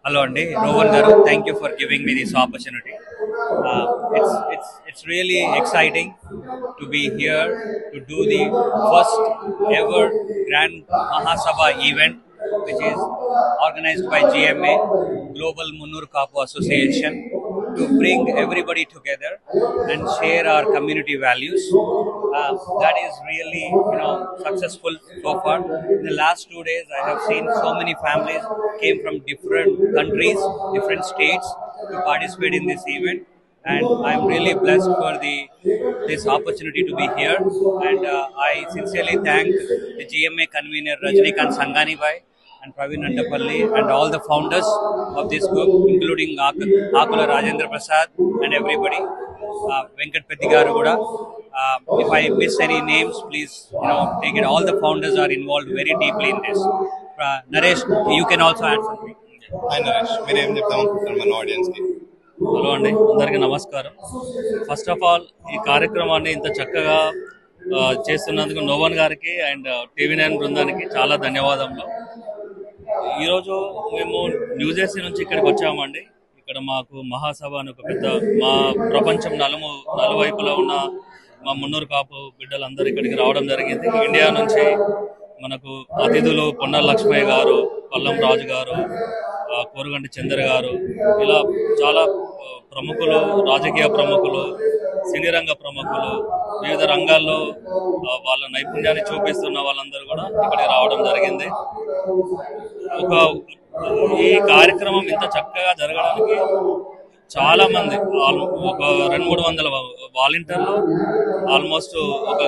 Hello, Andy. Rowan Garu. Thank you for giving me this opportunity. It's really exciting to be here to do the first ever Grand Mahasabha event, which is organized by GMA, Global Munnur Kapu Association, to bring everybody together and share our community values. That is really, successful so far. In the last 2 days, I have seen so many families came from different countries, different states to participate in this event, and I'm really blessed for this opportunity to be here. And I sincerely thank the GMA convener Rajnikant Sangani Bhai and Praveen Andapalli and all the founders of this group, including Akula Rajendra Prasad and everybody, Venkat Pettigaru Guda. If I miss any names, please take it. All the founders are involved very deeply in this. Naresh, you can also add something. Hi Naresh, మీరు ఏం చెప్తాం అనుకుంటున్నారు మన ఆడియన్స్కి? Hello అండి, అందరికీ నమస్కారం. First of all ఈ కార్యక్రమాన్ని ఇంత చక్కగా చేస్తున్నందుకు నోవన్ గారికి అండ్ TV9 బృందానికి చాలా ధన్యవాదములు. ఈరోజు మేము న్యూజెర్సీ నుంచి ఇక్కడికి వచ్చామండి. ఇక్కడ మాకు మహాసభ అని ఒక పెద్ద మా ప్రపంచం నలువైపులా ఉన్న మా మున్నూరు కాపు బిడ్డలందరూ ఇక్కడికి రావడం జరిగింది. ఇండియా నుంచి మనకు అతిథులు పొన్నాల లక్ష్మయ్య గారు, పల్లం రాజు గారు, కోరుగంటి చంద్ర గారు, ఇలా చాలా ప్రముఖులు, రాజకీయ ప్రముఖులు, సినీ రంగ ప్రముఖులు, వివిధ రంగాల్లో వాళ్ళ నైపుణ్యాన్ని చూపిస్తున్న వాళ్ళందరూ కూడా ఇక్కడికి రావడం జరిగింది. ఈ కార్యక్రమం ఇంత చక్కగా జరగడానికి చాలా మంది, ఒక 200-300 వాలంటీర్లు ఆల్మోస్ట్ ఒక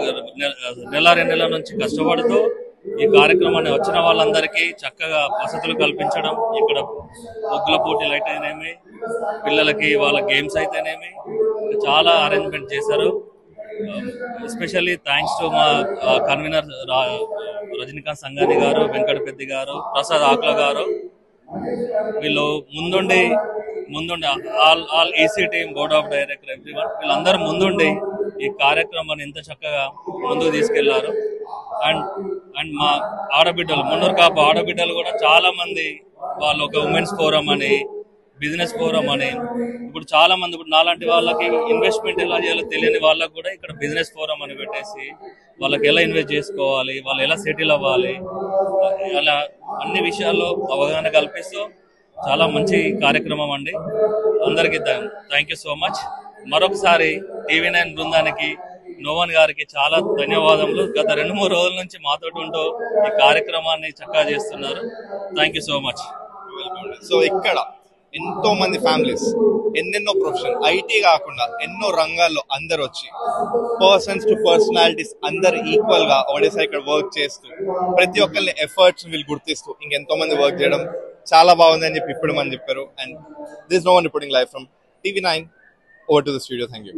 నెల 2 నెలల నుంచి కష్టపడుతూ ఈ కార్యక్రమాన్ని వచ్చిన వాళ్ళందరికీ చక్కగా వసతులు కల్పించడం, ఇక్కడ ముగ్గుల పోటీలు అయితేనేమి, పిల్లలకి వాళ్ళ గేమ్స్ అయితేనేమి చాలా అరేంజ్మెంట్ చేశారు. ఎస్పెషల్లీ థ్యాంక్స్ టు మా కన్వీనర్ రజనీకాంత్ సంగాని గారు, వెంకట పెద్ది గారు, ప్రసాద్ ఆకుల గారు. వీళ్ళు ముందుండి all EC team, board of director, everyone వీళ్ళందరూ ముందుండి ఈ కార్యక్రమాన్ని ఎంత చక్కగా ముందుకు తీసుకెళ్లారు. అండ్ మా ఆడబిడ్డలు, మున్నూరు కాపు ఆడబిడ్డలు కూడా చాలా మంది, వాళ్ళు ఒక ఉమెన్స్ ఫోరం అని, బిజినెస్ ఫోరం అని, ఇప్పుడు చాలా మంది, ఇప్పుడు నాలాంటి వాళ్ళకి ఇన్వెస్ట్మెంట్ ఎలా చేయాలో తెలియని వాళ్ళకి కూడా ఇక్కడ బిజినెస్ ఫోరం అని పెట్టేసి వాళ్ళకి ఎలా ఇన్వెస్ట్ చేసుకోవాలి, వాళ్ళు ఎలా సెటిల్ అవ్వాలి, అలా అన్ని విషయాల్లో అవగాహన కల్పిస్తూ చాలా మంచి కార్యక్రమం అండి. అందరికీ థ్యాంక్ యూ సో మచ్. మరొకసారి TV9 బృందానికి, నోవన్ గారికి చాలా ధన్యవాదములు. గత 2-3 రోజుల నుంచి మాతో ఉంటూ ఈ కార్యక్రమాన్ని చక్కగా చేస్తున్నారు. Thank you so much. So ఇక్కడ ఎంతో మంది ఫ్యామిలీస్, ఎన్నెన్నో ప్రొఫెషన్, ఐటీ కాకుండా ఎన్నో రంగాల్లో అందరు వచ్చి పర్సన్స్ టు పర్సనాలిటీస్ అందరు ఈక్వల్ గా ఒడిశా ఇక్కడ వర్క్ చేస్తూ ప్రతి ఒక్కరిని ఎఫర్ట్స్ వీళ్ళు గుర్తిస్తూ ఇంకెంతో మంది వర్క్ చేయడం చాలా బాగుంది అని చెప్పి ఇప్పుడు మనం చెప్పారు. And this no one reporting live from TV9. Over to the studio. Thank you.